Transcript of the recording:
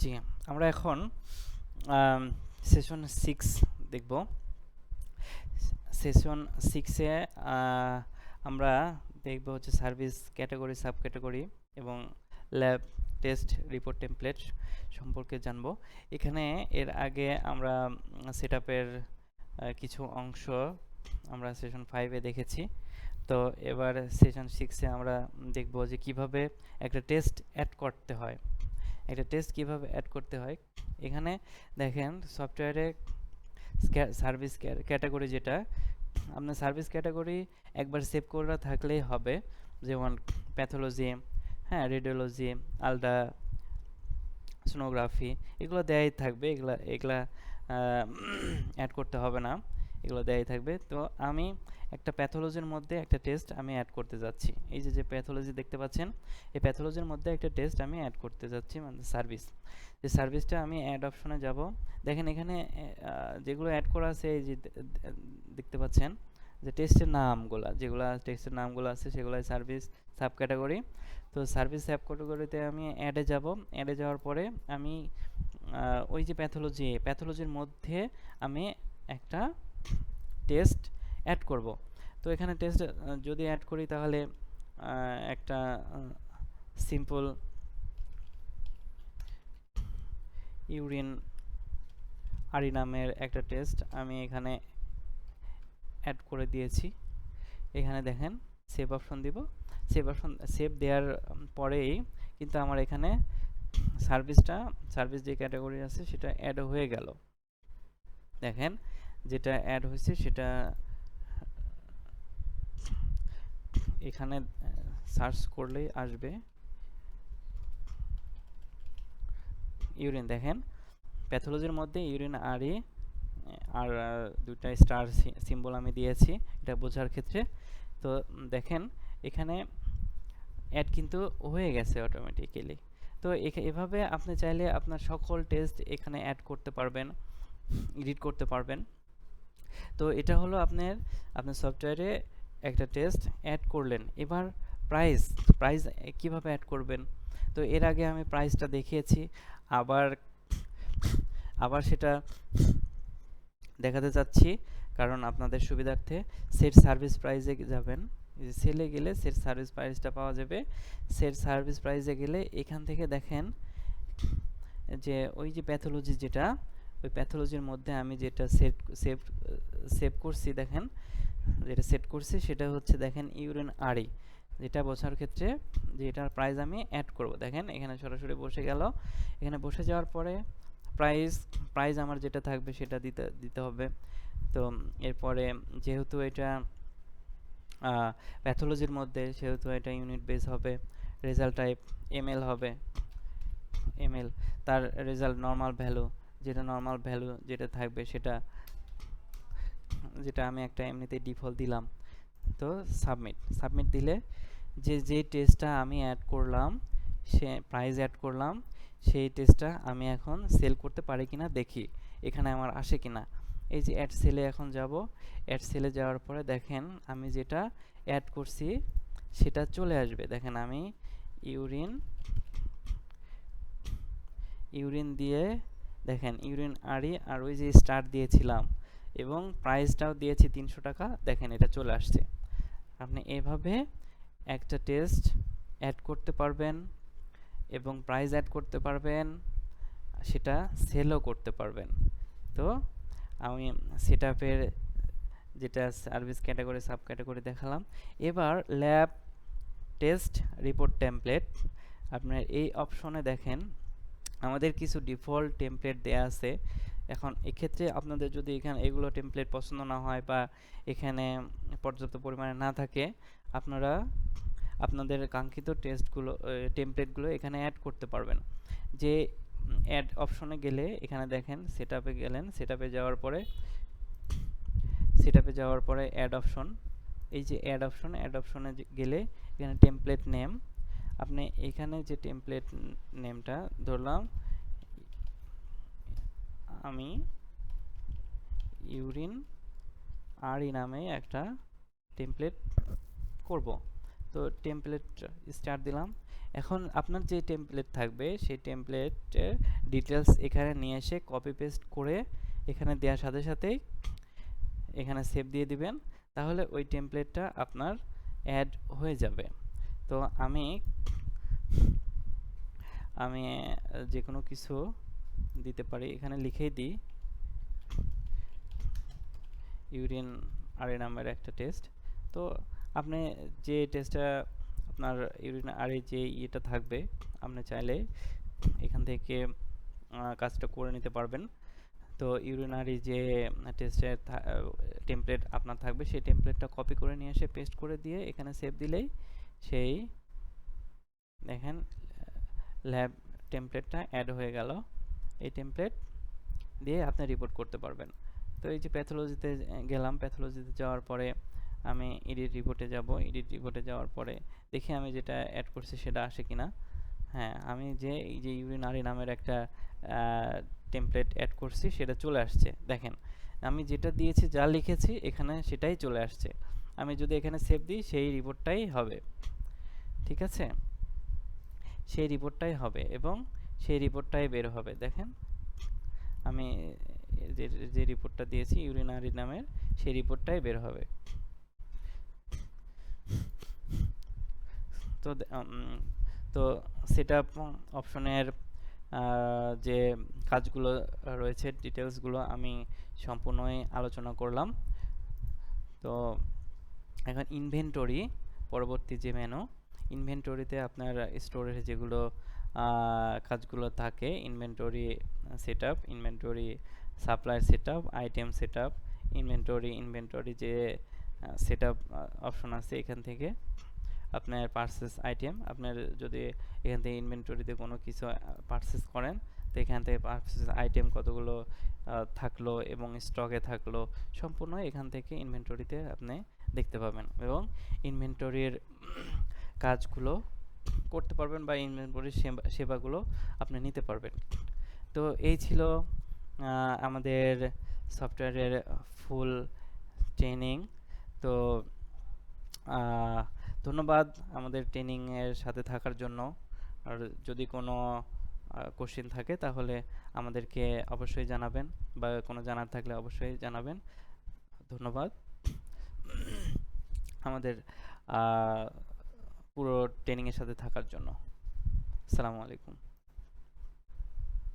জি, আমরা এখন সেশন 6 দেখব। সেশন 6 এ আমরা দেখব হচ্ছে সার্ভিস ক্যাটাগরি, সাব ক্যাটাগরি এবং ল্যাব টেস্ট রিপোর্ট টেমপ্লেট সম্পর্কে জানব। এখানে এর আগে আমরা সেটআপের কিছু অংশ আমরা সেশন 5 এ দেখেছি। তো এবার সেশন 6 এ আমরা দেখব যে কিভাবে একটা টেস্ট অ্যাড করতে হয়। একটা টেস্ট কিভাবে অ্যাড করতে হয়। এখানে দেখেন সফটওয়্যারে সার্ভিস ক্যাটাগরি যেটা, আপনার সার্ভিস ক্যাটাগরি একবার সেভ করা থাকলেই হবে। যেমন প্যাথোলজি, হ্যাঁ, রেডিওলজি, আলট্রা সোনোগ্রাফি, এগুলো দেয়াই থাকবে। এগুলা এগুলা অ্যাড করতে হবে না, এগুলো দেয়াই থাকবে। তো আমি একটা প্যাথোলজির মধ্যে একটা টেস্ট আমি অ্যাড করতে যাচ্ছি। এই যে প্যাথোলজি দেখতে পাচ্ছেন, এই প্যাথোলজির মধ্যে একটা টেস্ট আমি অ্যাড করতে যাচ্ছি, মানে সার্ভিস। যে সার্ভিসটা আমি অ্যাড অপশনে যাব। দেখেন এখানে যেগুলো অ্যাড করা আছে, এই যে দেখতে পাচ্ছেন যে টেস্টের নামগুলো, যেগুলো টেস্টের নামগুলো আছে সেগুলো সার্ভিস সাব ক্যাটাগরি। তো সার্ভিস সাব ক্যাটাগরিতে আমি অ্যাডে যাব। অ্যাডে যাওয়ার পরে আমি ওই যে প্যাথোলজির মধ্যে আমি একটা টেস্ট অ্যাড করব। তো এখানে টেস্ট যদি অ্যাড করি তাহলে একটা সিম্পল ইউরিন আরি নামের একটা টেস্ট আমি এখানে অ্যাড করে দিয়েছি। এখানে দেখেন সেভ অপশন দিব। সেভ দেওয়ার পরেই কিন্তু আমার এখানে সার্ভিস যে ক্যাটাগরি আছে সেটা অ্যাড হয়ে গেল। দেখেন যেটা অ্যাড হয়েছে সেটা এখানে সার্চ করলেই আসবে। ইউরিন, দেখেন প্যাথোলজির মধ্যে ইউরিন আরি আর দুইটা স্টার সিম্বল আমি দিয়েছি এটা বোঝার ক্ষেত্রে। তো দেখেন এখানে অ্যাড কিন্তু হয়ে গেছে অটোমেটিক্যালি। তো এভাবে আপনি চাইলে আপনার সকল টেস্ট এখানে অ্যাড করতে পারবেন, এডিট করতে পারবেন। তো এটা হলো আপনার সফটওয়্যারে একটা টেস্ট অ্যাড করলেন। এবার প্রাইস কিভাবে অ্যাড করবেন। তো এর আগে আমি প্রাইসটা দেখিয়েছি, আবার আবার সেটা দেখাতে চাচ্ছি, কারণ আপনাদের সুবিধার্থে সেট সার্ভিস প্রাইসে যাবেন। সেলে গেলে সেট সার্ভিস প্রাইসটা পাওয়া যাবে। সেট সার্ভিস প্রাইসে গেলে এখান থেকে দেখেন যে ওই যে প্যাথোলজি যেটা, ওই প্যাথোলজির মধ্যে আমি যেটা সেভ করছি, দেখেন যেটা সেট করছি সেটা হচ্ছে দেখেন ইউরিন আরি, যেটা বোঝার ক্ষেত্রে যে এটার প্রাইস আমি অ্যাড করব। দেখেন এখানে সরাসরি বসে গেল। এখানে বসে যাওয়ার পরে প্রাইস আমার যেটা থাকবে সেটা দিতে হবে। তো এরপরে যেহেতু এটা প্যাথোলজির মধ্যে, সেহেতু এটা ইউনিট বেস হবে। রেজাল্ট টাইপ এমএল হবে, এমএল। তার রেজাল্ট নর্মাল ভ্যালু, যেটা থাকবে যেটা আমি একটা এমনিতে ডিফল্ট দিলাম। তো সাবমিট দিলে যে টেস্টটা আমি অ্যাড করলাম, সে প্রাইস অ্যাড করলাম, সেই টেস্টটা আমি এখন সেল করতে পারি কিনা দেখি, এখানে আমার আসে কিনা। এই যে অ্যাড সেলে এখন যাব। অ্যাড সেলে যাওয়ার পরে দেখেন আমি যেটা অ্যাড করছি সেটা চলে আসবে। দেখেন আমি ইউরিন দিয়ে, দেখেন ইউরিন আরি আর ওই যে স্টার দিয়েছিলাম এবং প্রাইসটাও দিয়েছি 300 টাকা, দেখেন এটা চলে আসছে। আপনি এভাবে একটা টেস্ট অ্যাড করতে পারবেন এবং প্রাইস অ্যাড করতে পারবেন, সেটা সেলও করতে পারবেন। তো আমি সেটআপের যেটা সার্ভিস ক্যাটাগরি, সাব ক্যাটাগরি দেখালাম। এবার ল্যাব টেস্ট রিপোর্ট টেমপ্লেট, আপনার এই অপশনে দেখেন আমাদের কিছু ডিফল্ট টেমপ্লেট দেয়া আছে। এখন এক্ষেত্রে আপনাদের যদি এখানে এগুলো টেমপ্লেট পছন্দ না হয় বা এখানে পর্যাপ্ত পরিমাণে না থাকে, আপনারা আপনাদের কাঙ্ক্ষিত টেমপ্লেটগুলো এখানে অ্যাড করতে পারবেন। যে অ্যাড অপশনে গেলে এখানে দেখেন সেটআপে গেলেন, সেটআপে যাওয়ার পরে অ্যাড অপশন, এই যে অ্যাড অপশনে গেলে এখানে টেমপ্লেট নেম, আপনি এখানে যে টেমপ্লেট নেমটা ধরলাম আমি ইউরিন আরি নামে একটা টেমপ্লেট করব। তো টেমপ্লেট স্টার্ট দিলাম। এখন আপনার যে টেমপ্লেট থাকবে সেই টেমপ্লেটের ডিটেলস এখানে নিয়ে এসে কপি পেস্ট করে এখানে দেওয়ার সাথে সাথেই এখানে সেভ দিয়ে দিবেন, তাহলে ওই টেমপ্লেটটা আপনার অ্যাড হয়ে যাবে। তো আমি আমি যে কোনো কিছু দিতে পারি, এখানে লিখেই দিই ইউরিন আরএ নামের একটা টেস্ট। তো আপনি যে টেস্টটা আপনার ইউরিন আরএ যে ইয়েটা থাকবে, আপনি চাইলে এখান থেকে কাজটা করে নিতে পারবেন। তো ইউরিনারি যে টেস্টের টেমপ্লেট আপনার থাকবে সেই টেমপ্লেটটা কপি করে নিয়ে এসে পেস্ট করে দিয়ে এখানে সেভ দিলেই সেই দেখেন ল্যাব টেমপ্লেটটা অ্যাড হয়ে গেল। এই টেমপ্লেট দিয়ে আপনি রিপোর্ট করতে পারবেন। তো এই যে প্যাথোলজিতে গেলাম, প্যাথোলজিতে যাওয়ার পরে আমি এডিট রিপোর্টে যাব। এডিট রিপোর্টে যাওয়ার পরে দেখি আমি যেটা অ্যাড করছি সেটা আসে কিনা। হ্যাঁ, আমি যে এই যে ইউরিনারি নামের একটা টেমপ্লেট অ্যাড করছি সেটা চলে আসছে। দেখেন আমি যেটা দিয়েছি, যা লিখেছি এখানে সেটাই চলে আসছে। আমি যদি এখানে সেভ দিই সেই রিপোর্টটাই হবে, ঠিক আছে, সেই রিপোর্টটাই হবে এবং সেই রিপোর্টটাই বের হবে। দেখেন আমি যে যে রিপোর্টটা দিয়েছি ইউরিনারি নামের সেই রিপোর্টটাই বের হবে। তো তো সেটআপ অপশনের যে কাজগুলো রয়েছে, ডিটেলসগুলো আমি সম্পূর্ণই আলোচনা করলাম। তো এখন ইনভেন্টরি, পরবর্তী যে মেনু, ইনভেন্টরিতে আপনার স্টোরের যেগুলো কাজগুলো থাকে, inventory setup, inventory supply setup, item setup, inventory যে সেটআপ অপশন আছে, এখান থেকে আপনার পারচেস আইটেম, আপনার যদি এখান থেকে ইনভেন্টরিতে কোনো কিছু পারচেস করেন তো এখান থেকে পারচেস আইটেম কতগুলো থাকলো এবং স্টকে থাকলো সম্পূর্ণ এখান থেকে ইনভেন্টরিতে আপনি দেখতে পাবেন এবং ইনভেন্টরির কাজগুলো করতে পারবেন বা ইনভেন্টরির সেবাগুলো আপনি নিতে পারবেন। তো এই ছিল আমাদের সফটওয়্যারের ফুল ট্রেনিং। তো ধন্যবাদ আমাদের ট্রেনিংয়ের সাথে থাকার জন্য। আর যদি কোনো কোশ্চেন থাকে তাহলে আমাদেরকে অবশ্যই জানাবেন, বা কোনো জানার থাকলে অবশ্যই জানাবেন। ধন্যবাদ আমাদের পুরো ট্রেনিংয়ের সাথে থাকার জন্য। আসসালামু আলাইকুম।